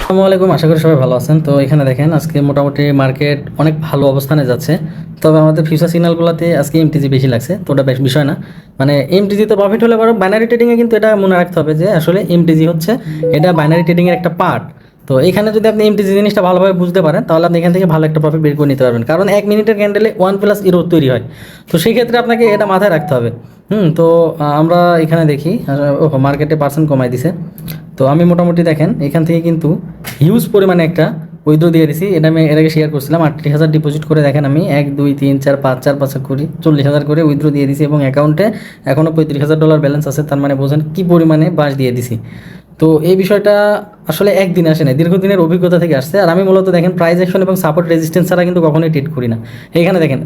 আসসালামু আলাইকুম, আশা করি সবাই ভালো আছেন। তো এখানে দেখেন আজকে মোটামুটি মার্কেট অনেক ভালো অবস্থানে যাচ্ছে। তবে আমাদের ফিউচার সিগন্যালগুলোতে আজকে এমটিজি বেশি লাগছে, তো ওটা বেশ বিষয় না। মানে এমটিজিতে প্রফিট হলে বড় বাইনারি ট্রেডিংয়ে কিন্তু এটা মনে রাখতে হবে যে আসলে এমটিজি হচ্ছে এটা বাইনারি ট্রেডিংয়ের একটা পার্ট। তো এখানে যদি আপনি এমটিজি জিনিসটা ভালোভাবে বুঝতে পারেন তাহলে আপনি এখান থেকে ভালো একটা প্রফিট বের করে নিতে পারবেন, কারণ 1 মিনিটের ক্যান্ডেলে 1+0 তৈরি হয়। তো সেই ক্ষেত্রে আপনাকে এটা মাথায় রাখতে হবে। তো আমরা এখানে দেখি ওহো মার্কেটে পার্সেন্ট কমাই দিছে। তো আমি মোটামুটি দেখেন এখান থেকে কিন্তু হিউজ পরিমাণে একটা উইথড্র দিয়ে দিছি। এটা আমি এর আগে শেয়ার করছিলাম, 38,000 ডিপোজিট করে দেখেন আমি 1 2 3 4 5 4 5 করি 40,000 করে উইথড্র দিয়ে দিছি এবং অ্যাকাউন্টে এখনও $35,000 ব্যালেন্স আছে। তার মানে বোঝেন কী পরিমাণে বাস দিয়ে দিছি। তো এই বিষয়টা আসলে একদিন আসে না, দীর্ঘদিনের অভিজ্ঞতা থেকে আসছে। আর আমি মূলত দেখেন প্রাইস অ্যাকশন এবং সাপোর্ট রেজিস্ট্যান্স ছাড়া কিন্তু কখনোই ট্রেড করি না। এখানে দেখেন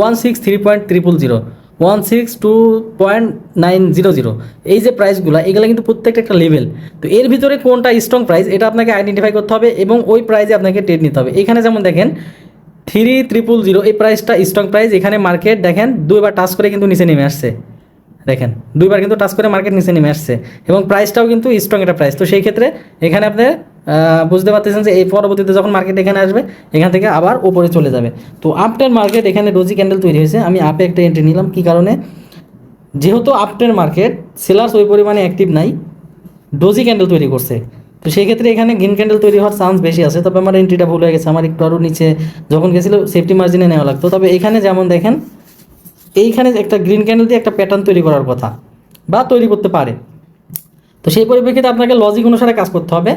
163.000, 162.900, এই যে প্রাইসগুলো এগুলো কিন্তু প্রত্যেকটা একটা লেভেল। তো এর ভিতরে কোনটা স্ট্রং প্রাইস এটা আপনাকে আইডেন্টিফাই করতে হবে এবং ওই প্রাইসে আপনাকে ট্রেড নিতে হবে। এখানে যেমন দেখেন 3,000 এই প্রাইসটা স্ট্রং প্রাইস। এখানে মার্কেট দেখেন দুইবার টাচ করে কিন্তু নিচে নেমে আসছে। দেখেন দুইবার কিন্তু টাচ করে মার্কেট নিচে নেমে আসছে এবং প্রাইসটাও কিন্তু স্ট্রং একটা প্রাইস। তো সেই ক্ষেত্রে এখানে আপনি বুঝতে পারতেছেন যে এই পরবর্তীতে যখন মার্কেট এখানে আসবে এখান থেকে আবার উপরে চলে যাবে। তো আপটের মার্কেট এখানে ডোজি ক্যান্ডেল তৈরি হয়েছে, আমি আপে একটা এন্ট্রি নিলাম। কী কারণে? যেহেতু আপটের মার্কেট সেলার্স ওই পরিমাণে অ্যাক্টিভ নাই, ডোজি ক্যান্ডেল তৈরি করছে। তো সেই ক্ষেত্রে এখানে গ্রিন ক্যান্ডেল তৈরি হওয়ার চান্স বেশি আছে। তবে আমার এন্ট্রিটা ভুল হয়ে গেছে, আমার একটু আরও নিচে যখন গেছিলো সেফটি মার্জিনে নেওয়া লাগতো। তবে এখানে যেমন দেখেন এইখানে একটা গ্রিন ক্যান্ডেল দিয়ে একটা প্যাটার্ন তৈরি করার কথা বা তৈরি করতে পারে। তো সেই পরিপ্রেক্ষিতে আপনাকে লজিক অনুসারে কাজ করতে হবে।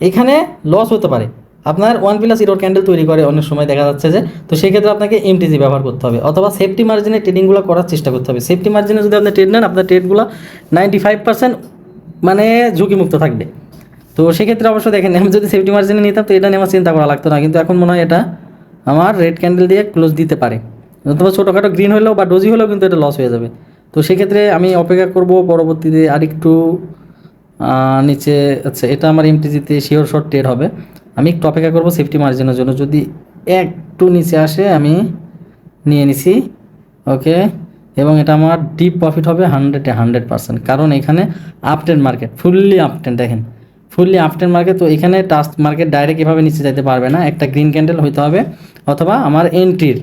এখানে লস হতে পারে, আপনার 1+0 ক্যান্ডেল তৈরি করে অনেক সময় দেখা যাচ্ছে যে। তো সেই ক্ষেত্রে আপনাকে এমটিজি ব্যবহার করতে হবে অথবা সেফটি মার্জিনে ট্রেডিংগুলো করার চেষ্টা করতে হবে। সেফটি মার্জিনে যদি আপনি ট্রেড নেন আপনার ট্রেডগুলো 95% মানে ঝুঁকিমুক্ত থাকবে। তো সেক্ষেত্রে অবশ্য দেখেন আমি যদি সেফটি মার্জিনে নিতাম তো এটা নিয়ে আমার চিন্তা করা লাগতো না, কিন্তু এখন মনে হয় এটা আমার রেড ক্যান্ডেল দিয়ে ক্লোজ দিতে পারে, অথবা ছোটোখাটো গ্রিন হলেও বা ডোজি হলেও কিন্তু এটা লস হয়ে যাবে। তো সেক্ষেত্রে আমি অপেক্ষা করব পরবর্তীতে আরেকটু নিচে। আচ্ছা, এটা আমার এমটিজিতে শিওর শর্ট ট্রেড হবে। আমি একটু অপেক্ষা করবো সেফটি মার্জিনের জন্য, যদি একটু নিচে আসে আমি নিয়ে নিছি। ওকে, এবং এটা আমার ডিপ প্রফিট হবে 100%, কারণ এখানে আপট্রেন্ড মার্কেট, ফুললি আপট্রেন্ড। দেখেন ফুললি আপট্রেন্ড মার্কেট। তো এখানে টাস্ক মার্কেট ডাইরেক্ট এভাবে নিচে যেতে পারবে না, একটা গ্রিন ক্যান্ডেল হইতে হবে অথবা আমার এন্ট্রির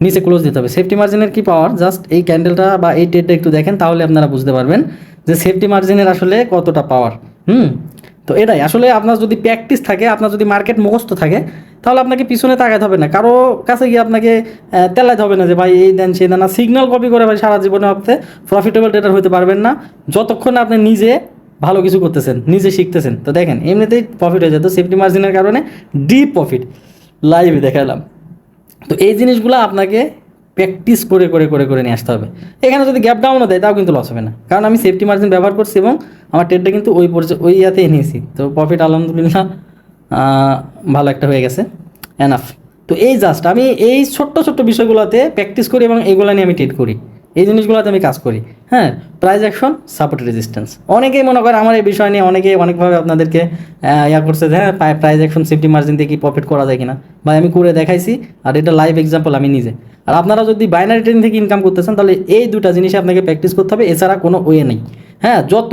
নিচে ক্লোজ দিতে হবে। সেফটি মার্জিনের কি পাওয়ার, জাস্ট এই ক্যান্ডেলটা বা এই ট্রেডটা একটু দেখেন তাহলে আপনারা বুঝতে পারবেন যে সেফটি মার্জিনের আসলে কতটা পাওয়ার। তো এটাই আসলে আপনার যদি প্র্যাকটিস থাকে, আপনার যদি মার্কেট মুখস্থ থাকে, তাহলে আপনাকে পিছনে তাকাতে হবে না, কারো কাছে গিয়ে আপনাকে তেলাতে হবে না যে ভাই এই দেন সেই দেন না। সিগন্যাল কপি করে ভাই সারা জীবনে আপনি প্রফিটেবল ট্রেডার হতে পারবেন না যতক্ষণ না আপনি নিজে ভালো কিছু করতেছেন, নিজে শিখতেছেন। তো দেখেন এমনিতেই প্রফিট হয়ে যেত সেফটি মার্জিনের কারণে, ডিপ প্রফিট লাইভে দেখালাম। তো এই জিনিসগুলো আপনাকে প্র্যাকটিস করে করে করে করে নিয়ে আসতে হবে। এখানে যদি গ্যাপ ডাউনও দেয় তাও কিন্তু লস হবে না, কারণ আমি সেফটি মার্জিন ব্যবহার করছি এবং আমার ট্রেডটা কিন্তু ওই ইয়াতেই নিয়েছি। তো প্রফিট আলহামদুলিল্লাহ ভালো একটা হয়ে গেছে, এনাফ। তো এই জাস্ট আমি এই ছোট্ট ছোট্ট বিষয়গুলোতে প্র্যাকটিস করি এবং এইগুলো নিয়ে আমি ট্রেড করি, এই জিনিসগুলোতে আমি কাজ করি। হ্যাঁ, প্রাইস অ্যাকশন, সাপোর্ট রেজিস্ট্যান্স। অনেকেই মনে করে আমার এই বিষয় নিয়ে অনেকভাবে আপনাদেরকে করছে যে হ্যাঁ প্রাইস অ্যাকশন সেফটি মার্জিন দিয়ে কি প্রফিট করা যায় কিনা। ভাই আমি করে দেখাইছি, আর এটা লাইভ এক্সাম্পল আমি নিজে। আর আপনারা যদি বাইনারি ট্রেডিং থেকে ইনকাম করতেছেন তাহলে এই দুটা জিনিসে আপনাকে প্র্যাকটিস করতে হবে, এছাড়া কোনো ওয়ে নেই। হ্যাঁ, যত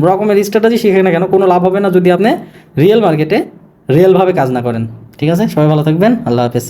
রকমের স্ট্র্যাটেজি শিখে না কেন কোনো লাভ হবে না যদি আপনি রিয়েল মার্কেটে রিয়েলভাবে কাজ না করেন। ঠিক আছে, সবাই ভালো থাকবেন, আল্লাহ হাফেজ।